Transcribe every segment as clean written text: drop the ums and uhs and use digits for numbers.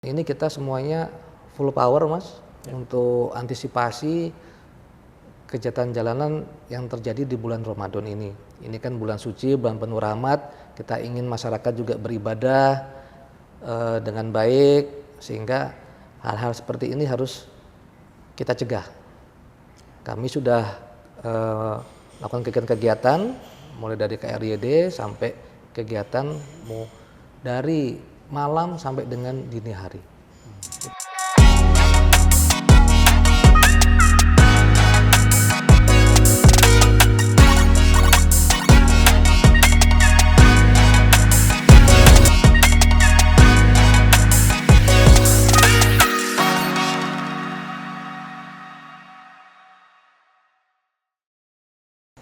Ini kita semuanya full power Mas, untuk antisipasi kejahatan jalanan yang terjadi di bulan Ramadan ini. Ini kan bulan suci, bulan penuh rahmat, kita ingin masyarakat juga beribadah dengan baik, sehingga hal-hal seperti ini harus kita cegah. Kami sudah melakukan kegiatan-kegiatan, mulai dari KRYD sampai kegiatan dari malam sampai dengan dini hari.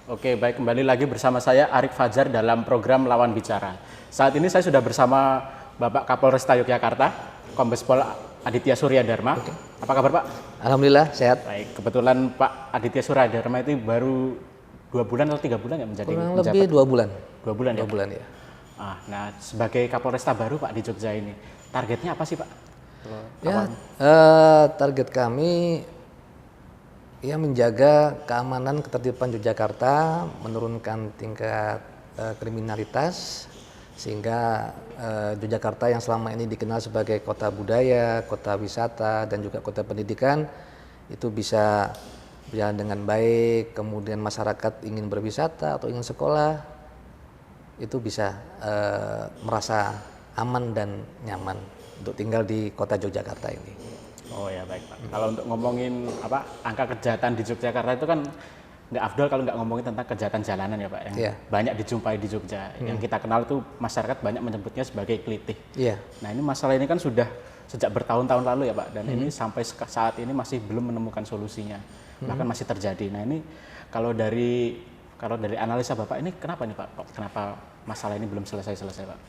Oke, baik, kembali lagi bersama saya Arik Fajar dalam program Lawan Bicara. Saat ini saya sudah bersama Bapak Kapolresta Yogyakarta, Kombes Pol Aditya Surya Dharma. Oke. Apa kabar Pak? Alhamdulillah sehat. Baik, kebetulan Pak Aditya Surya Dharma itu baru 2 bulan atau 3 bulan ya menjadi Kurang menjabat? lebih 2 bulan. 2 bulan ya? 2 bulan ya. Nah, sebagai Kapolresta baru Pak di Jogja ini, targetnya apa sih Pak? Ya, target kami ya menjaga keamanan ketertiban Yogyakarta, menurunkan tingkat kriminalitas, sehingga Yogyakarta yang selama ini dikenal sebagai kota budaya, kota wisata, dan juga kota pendidikan itu bisa berjalan dengan baik. Kemudian masyarakat ingin berwisata atau ingin sekolah itu bisa merasa aman dan nyaman untuk tinggal di kota Yogyakarta ini. Oh ya, baik Pak. Kalau untuk ngomongin angka kejahatan di Yogyakarta itu kan nggak afdol kalau nggak ngomongin tentang kejahatan jalanan ya Pak, yang banyak dijumpai di Jogja. Yang kita kenal itu masyarakat banyak menyebutnya sebagai kelitih. Nah, ini masalah ini kan sudah sejak bertahun-tahun lalu ya Pak, dan ini sampai saat ini masih belum menemukan solusinya, bahkan masih terjadi. Nah, ini kalau dari analisa Bapak ini kenapa nih Pak? Kenapa masalah ini belum selesai-selesai Pak?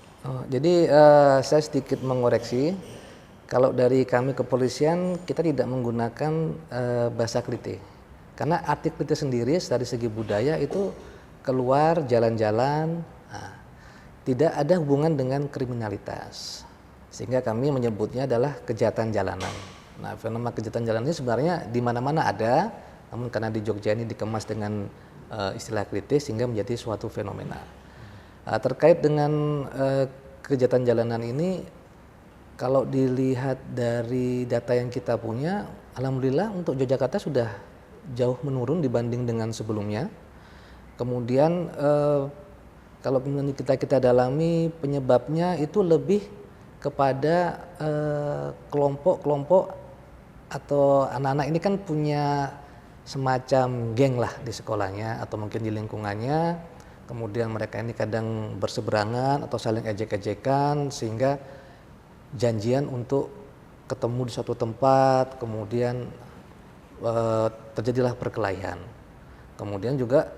Jadi saya sedikit mengoreksi. Kalau dari kami kepolisian, kita tidak menggunakan bahasa kelitih. Karena arti kelitih sendiri dari segi budaya itu keluar jalan-jalan, tidak ada hubungan dengan kriminalitas. Sehingga kami menyebutnya adalah kejahatan jalanan. Nah, fenomena kejahatan jalanan ini sebenarnya di mana-mana ada, namun karena di Jogja ini dikemas dengan istilah kelitih sehingga menjadi suatu fenomena. Terkait dengan kejahatan jalanan ini, kalau dilihat dari data yang kita punya, alhamdulillah untuk Yogyakarta sudah jauh menurun dibanding dengan sebelumnya. Kemudian kalau kita dalami penyebabnya itu lebih kepada kelompok-kelompok atau anak-anak ini kan punya semacam geng lah di sekolahnya atau mungkin di lingkungannya. Kemudian mereka ini kadang berseberangan atau saling ejek-ejekan sehingga janjian untuk ketemu di suatu tempat, kemudian terjadilah perkelahian. Kemudian juga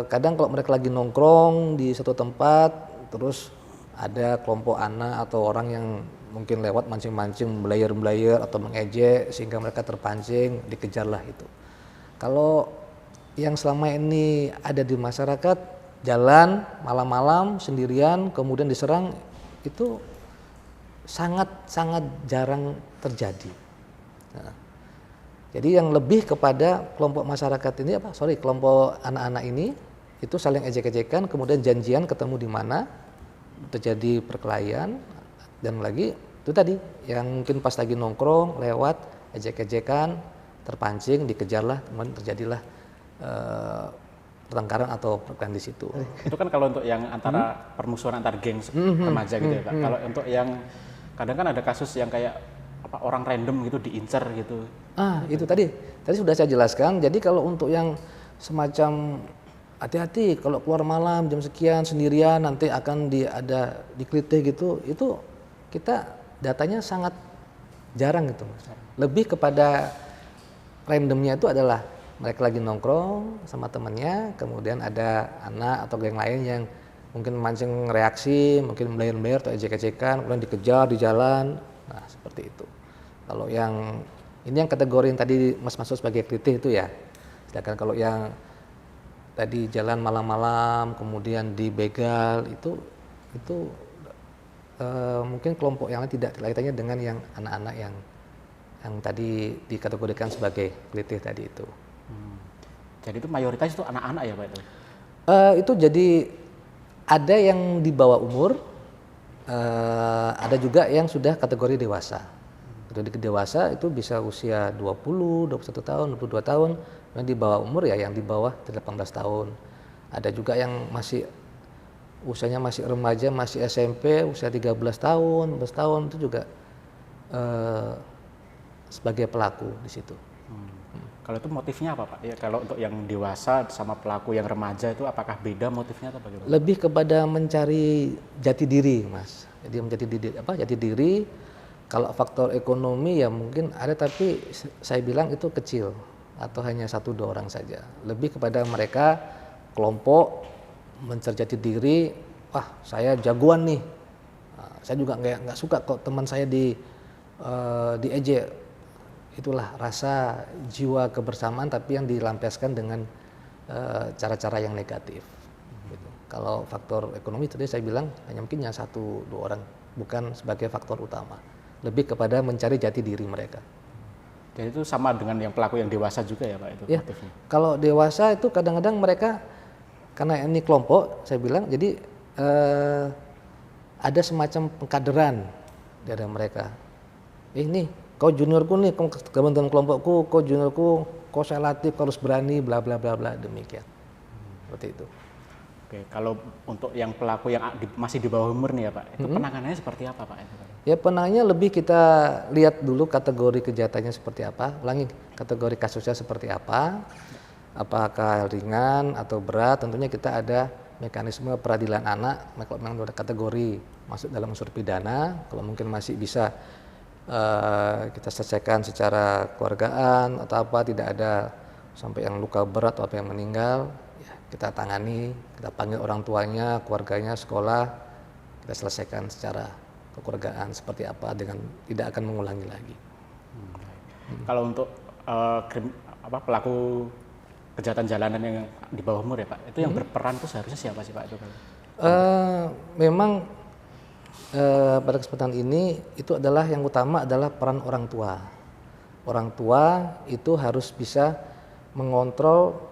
kadang kalau mereka lagi nongkrong di suatu tempat, terus ada kelompok anak atau orang yang mungkin lewat mancing-mancing, belayar-belayar atau mengejek sehingga mereka terpancing, dikejarlah itu. Kalau yang selama ini ada di masyarakat, jalan malam-malam sendirian kemudian diserang, itu sangat jarang terjadi. Nah, jadi yang lebih kepada kelompok masyarakat ini kelompok anak-anak ini itu saling ejek-ejekan, kemudian janjian ketemu di mana terjadi perkelahian, dan lagi itu tadi yang mungkin pas lagi nongkrong lewat ejek-ejekan, terpancing, dikejarlah, kemudian terjadilah pertengkaran atau perkelahian di situ. Itu kan kalau untuk yang antara permusuhan antar geng remaja gitu ya Pak. Kalau untuk yang kadang kan ada kasus yang kayak orang random gitu diincar gitu. Itu tadi sudah saya jelaskan. Jadi kalau untuk yang semacam hati-hati kalau keluar malam jam sekian sendirian nanti akan dikelitih gitu, itu kita datanya sangat jarang gitu Mas. Lebih kepada randomnya itu adalah mereka lagi nongkrong sama temannya, kemudian ada anak atau geng lain yang mungkin mancing reaksi, mungkin belayar-belayar atau ejek-ejekan, kemudian dikejar di jalan. Nah, seperti itu. Kalau yang ini yang kategori yang tadi Mas masuk sebagai kelitih itu ya. Sedangkan kalau yang tadi jalan malam-malam kemudian dibegal itu mungkin kelompok yang lain tidak kaitannya dengan yang anak-anak yang tadi dikategorikan sebagai kelitih tadi itu. Jadi itu mayoritas itu anak-anak ya Pak itu? Itu jadi ada yang di bawah umur, ada juga yang sudah kategori dewasa. Kategori dewasa itu bisa usia 20, 21 tahun, 22 tahun, dan di bawah umur ya yang di bawah 18 tahun. Ada juga yang masih usianya masih remaja, masih SMP, usia 13 tahun, 14 tahun itu juga sebagai pelaku di situ. Kalau itu motifnya apa Pak? Ya, kalau untuk yang dewasa sama pelaku yang remaja itu apakah beda motifnya atau bagaimana? Lebih kepada mencari jati diri, Mas. Jadi menjadi jati diri. Kalau faktor ekonomi ya mungkin ada, tapi saya bilang itu kecil atau hanya 1-2 orang saja. Lebih kepada mereka kelompok mencari jati diri. Wah, saya jagoan nih. Nah, saya juga nggak suka kok teman saya diejek. Itulah rasa jiwa kebersamaan, tapi yang dilampiaskan dengan cara-cara yang negatif. Gitu. Kalau faktor ekonomi tadi saya bilang hanya mungkin 1-2 orang, bukan sebagai faktor utama. Lebih kepada mencari jati diri mereka. Jadi itu sama dengan yang pelaku yang dewasa juga ya Pak itu Ya, motifnya? kalau dewasa itu kadang-kadang mereka karena ini kelompok, saya bilang, jadi ada semacam pengkaderan dari mereka. Nih, kau juniorku nih, teman-teman kelompokku, kau juniorku, kau selektif, kau harus berani, bla bla bla bla, demikian. Seperti itu. Oke, kalau untuk yang pelaku yang masih di bawah umur nih ya Pak, itu penanganannya seperti apa Pak? Ya, penanganannya lebih kita lihat dulu kategori kejahatannya seperti apa, ulangi kategori kasusnya seperti apa, apakah ringan atau berat. Tentunya kita ada mekanisme peradilan anak, kalau memang ada kategori masuk dalam unsur pidana, kalau mungkin masih bisa kita selesaikan secara keluargaan atau apa, tidak ada sampai yang luka berat atau apa yang meninggal, ya kita tangani, kita panggil orang tuanya, keluarganya, sekolah, kita selesaikan secara kekeluargaan seperti apa dengan tidak akan mengulangi lagi. Kalau untuk pelaku kejahatan jalanan yang di bawah umur ya Pak, itu yang berperan itu seharusnya siapa sih Pak itu? Memang pada kesempatan ini itu adalah yang utama adalah peran orang tua. Orang tua itu harus bisa mengontrol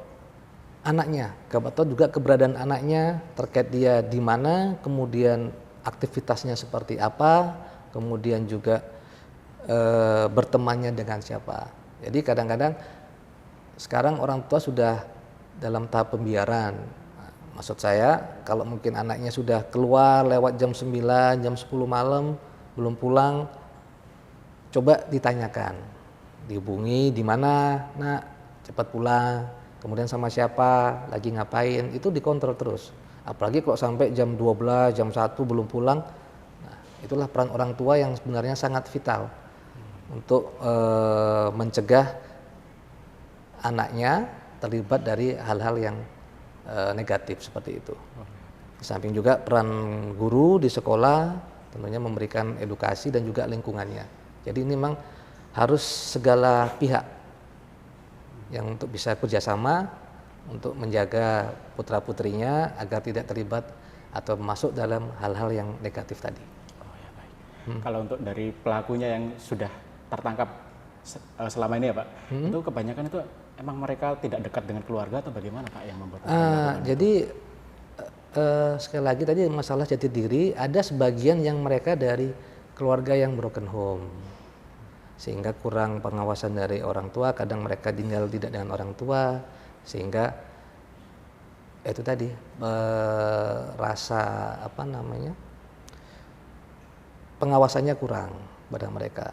anaknya, atau juga keberadaan anaknya terkait dia di mana, kemudian aktivitasnya seperti apa, kemudian juga bertemannya dengan siapa. Jadi kadang-kadang sekarang orang tua sudah dalam tahap pembiaran. Maksud saya, kalau mungkin anaknya sudah keluar lewat jam 9, jam 10 malam, belum pulang, coba ditanyakan, dihubungi di mana, nak, cepat pulang, kemudian sama siapa, lagi ngapain, itu dikontrol terus. Apalagi kalau sampai jam 12, jam 1 belum pulang, nah, itulah peran orang tua yang sebenarnya sangat vital untuk mencegah anaknya terlibat dari hal-hal yang negatif seperti itu. Di samping juga peran guru di sekolah tentunya memberikan edukasi dan juga lingkungannya. Jadi ini memang harus segala pihak yang untuk bisa kerjasama untuk menjaga putra-putrinya agar tidak terlibat atau masuk dalam hal-hal yang negatif tadi. Oh ya baik. Kalau untuk dari pelakunya yang sudah tertangkap selama ini ya Pak, itu kebanyakan itu emang mereka tidak dekat dengan keluarga atau bagaimana Pak yang membuat? Jadi sekali lagi tadi masalah jati diri, ada sebagian yang mereka dari keluarga yang broken home, sehingga kurang pengawasan dari orang tua, kadang mereka tinggal tidak dengan orang tua, sehingga itu tadi rasa pengawasannya kurang pada mereka.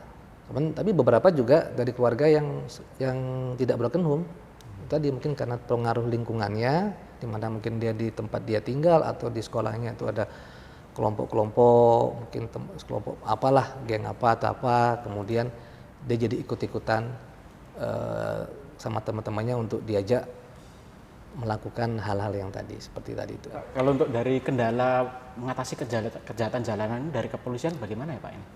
Tapi beberapa juga dari keluarga yang tidak broken home, tadi mungkin karena pengaruh lingkungannya, di mana mungkin dia di tempat dia tinggal atau di sekolahnya itu ada kelompok-kelompok, mungkin kelompok apalah, geng apa atau apa, kemudian dia jadi ikut-ikutan sama teman-temannya untuk diajak melakukan hal-hal yang tadi seperti tadi itu. Kalau untuk dari kendala mengatasi kejahatan jalanan dari kepolisian bagaimana ya Pak ini?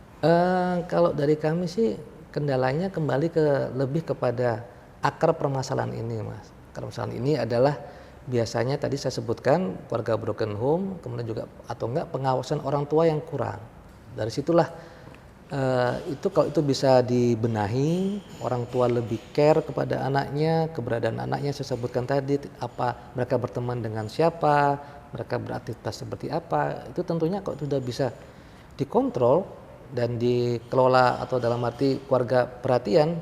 Kalau dari kami sih kendalanya kembali lebih kepada akar permasalahan ini, Mas. Akar permasalahan ini adalah biasanya tadi saya sebutkan keluarga broken home, kemudian juga atau enggak pengawasan orang tua yang kurang. Dari situlah itu kalau itu bisa dibenahi, orang tua lebih care kepada anaknya, keberadaan anaknya saya sebutkan tadi, apa mereka berteman dengan siapa, mereka beraktivitas seperti apa, itu tentunya kalau sudah bisa dikontrol dan dikelola atau dalam arti keluarga perhatian,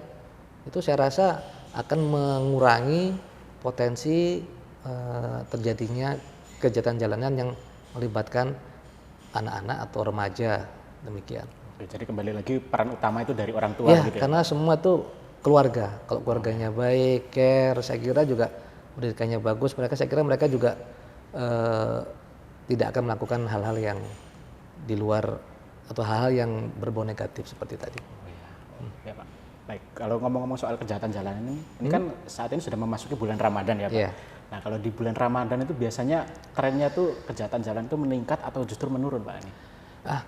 itu saya rasa akan mengurangi potensi terjadinya kejahatan jalanan yang melibatkan anak-anak atau remaja, demikian. Oke, jadi kembali lagi peran utama itu dari orang tua Ya, gitu ya? karena semua itu keluarga. Kalau keluarganya baik, care, saya kira juga pendidikannya bagus, saya kira mereka juga tidak akan melakukan hal-hal yang di luar atau hal-hal yang berbau negatif seperti tadi. Oh, ya. Ya Pak. Baik, kalau ngomong-ngomong soal kejahatan jalanan ini kan saat ini sudah memasuki bulan Ramadan ya Pak. Yeah. Nah kalau di bulan Ramadan itu biasanya trennya tuh kejahatan jalan itu meningkat atau justru menurun Pak ini?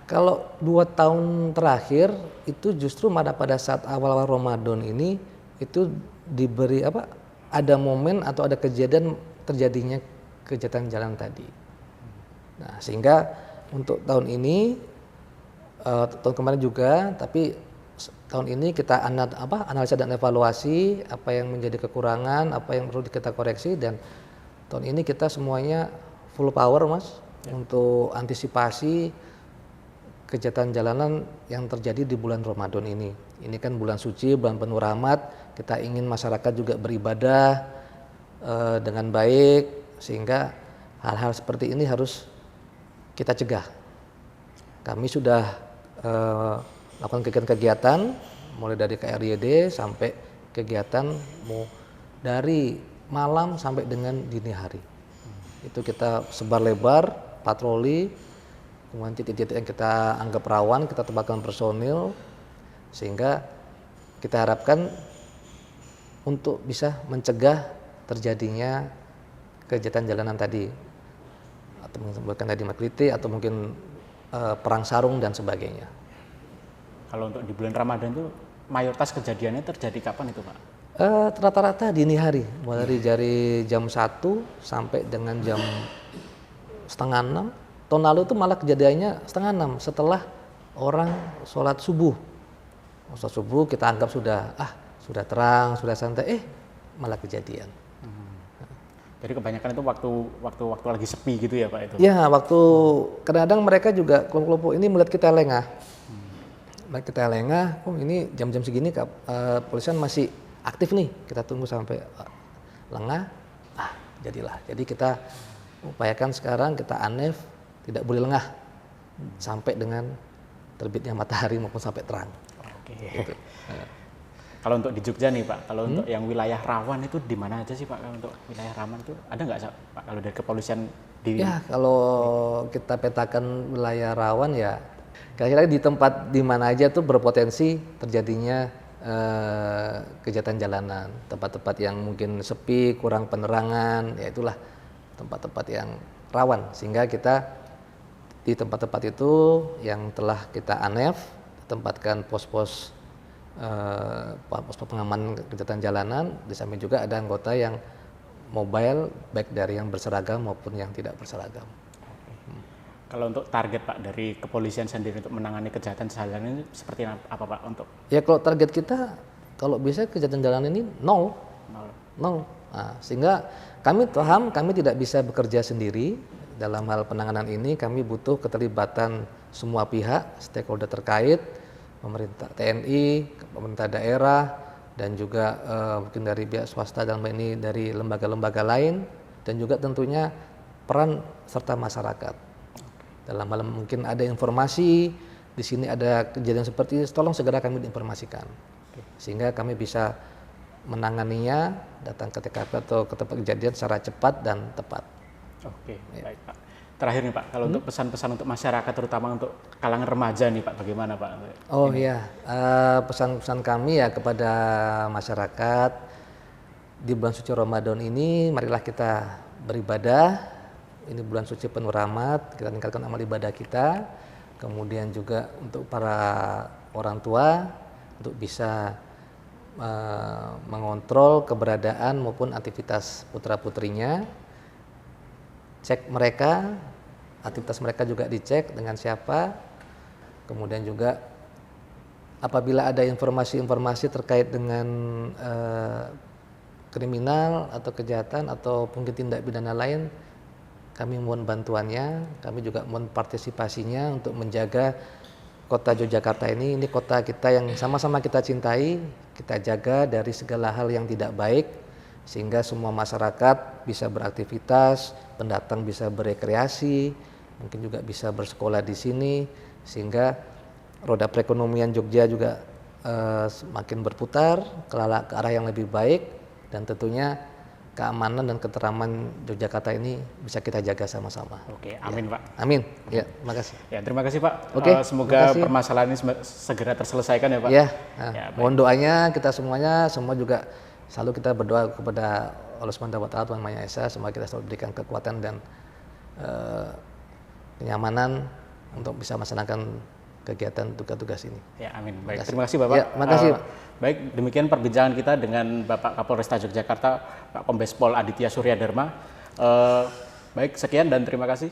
Kalau 2 tahun terakhir itu justru pada saat awal-awal Ramadan ini itu diberi ada momen atau ada kejadian terjadinya kejahatan jalan tadi. Nah, sehingga untuk tahun ini tahun kemarin juga, tapi tahun ini kita analisa dan evaluasi apa yang menjadi kekurangan, apa yang perlu kita koreksi, dan tahun ini kita semuanya full power Mas untuk antisipasi kejahatan jalanan yang terjadi di bulan Ramadan ini. Ini kan bulan suci, bulan penuh rahmat, kita ingin masyarakat juga beribadah dengan baik, sehingga hal-hal seperti ini harus kita cegah. Kami sudah melakukan kegiatan-kegiatan mulai dari KRYD sampai kegiatan dari malam sampai dengan dini hari. Itu kita sebar lebar, patroli, kemudian titik-titik yang kita anggap rawan kita tempatkan personil, sehingga kita harapkan untuk bisa mencegah terjadinya kejahatan jalanan tadi, atau disebutkan tadi makliti atau mungkin perang sarung dan sebagainya. Kalau untuk di bulan Ramadan itu mayoritas kejadiannya terjadi kapan itu Pak? Rata-rata dini hari, mulai dari jam 1 sampai dengan jam 5:30. Tahun lalu itu malah kejadiannya 5:30 setelah orang sholat subuh. Sholat subuh kita anggap sudah terang, sudah santai, malah kejadian. Jadi kebanyakan itu waktu lagi sepi gitu ya Pak itu? Ya, waktu kadang-kadang mereka juga kelompok-kelompok ini melihat kita lengah. Melihat kita lengah, ini jam-jam segini polisian masih aktif nih, kita tunggu sampai lengah, jadilah. Jadi kita upayakan sekarang kita anef, tidak boleh lengah sampai dengan terbitnya matahari maupun sampai terang. Oke. Gitu. Kalau untuk di Jogja nih Pak, kalau untuk yang wilayah rawan itu di mana aja sih Pak? Kalau untuk wilayah rawan itu ada nggak Pak? Kalau dari kepolisian di? Ya, kalau kita petakan wilayah rawan ya, kira-kira di tempat di mana aja tuh berpotensi terjadinya kejahatan jalanan, tempat-tempat yang mungkin sepi, kurang penerangan, ya itulah tempat-tempat yang rawan, sehingga kita di tempat-tempat itu yang telah kita anef, tempatkan pos-pos pengaman kejahatan jalanan. Di samping juga ada anggota yang mobile, baik dari yang berseragam maupun yang tidak berseragam. Kalau untuk target Pak dari kepolisian sendiri untuk menangani kejahatan jalanan ini seperti apa Pak untuk? Ya kalau target kita, kalau bisa kejahatan jalanan ini nol. Nah, sehingga kami paham kami tidak bisa bekerja sendiri dalam hal penanganan ini. Kami butuh keterlibatan semua pihak, stakeholder terkait, pemerintah TNI, pemerintah daerah, dan juga mungkin dari pihak swasta dalam ini dari lembaga-lembaga lain, dan juga tentunya peran serta masyarakat. Dalam hal mungkin ada informasi di sini ada kejadian seperti ini, tolong segera kami diinformasikan, sehingga kami bisa menanganinya, datang ke TKP atau ke tempat kejadian secara cepat dan tepat. Oke, baik Pak. Terakhir nih Pak, kalau untuk pesan-pesan untuk masyarakat terutama untuk kalangan remaja nih Pak, bagaimana Pak? Oh iya, pesan-pesan kami ya kepada masyarakat di bulan suci Ramadan ini, marilah kita beribadah. Ini bulan suci penuh rahmat, kita tingkatkan amal ibadah kita. Kemudian juga untuk para orang tua untuk bisa mengontrol keberadaan maupun aktivitas putra-putrinya. Cek mereka, aktivitas mereka juga dicek dengan siapa. Kemudian juga apabila ada informasi-informasi terkait dengan kriminal atau kejahatan atau mungkin tindak pidana lain, kami mohon bantuannya, kami juga mohon partisipasinya untuk menjaga kota Yogyakarta ini kota kita yang sama-sama kita cintai, kita jaga dari segala hal yang tidak baik, sehingga semua masyarakat bisa beraktivitas, pendatang bisa berekreasi, mungkin juga bisa bersekolah di sini, sehingga roda perekonomian Jogja juga semakin berputar ke arah yang lebih baik, dan tentunya keamanan dan keteraman Yogyakarta ini bisa kita jaga sama-sama. Oke, amin ya. Pak. Amin. Ya, terima kasih. Ya, terima kasih Pak. Oke, semoga permasalahan ini segera terselesaikan ya Pak. Ya, ya mohon doanya kita semuanya, semua juga selalu kita berdoa kepada Allah Subhanahu wa Ta'ala, Tuhan Maha Esa, semoga kita selalu diberikan kekuatan dan kenyamanan untuk bisa melaksanakan kegiatan tugas-tugas ini. Ya, amin. Baik, terima kasih Bapak. Ya, makasih. Baik, demikian perbincangan kita dengan Bapak Kapolresta Yogyakarta, Pak Kombes Pol Aditya Surya Dharma. Baik, sekian dan terima kasih.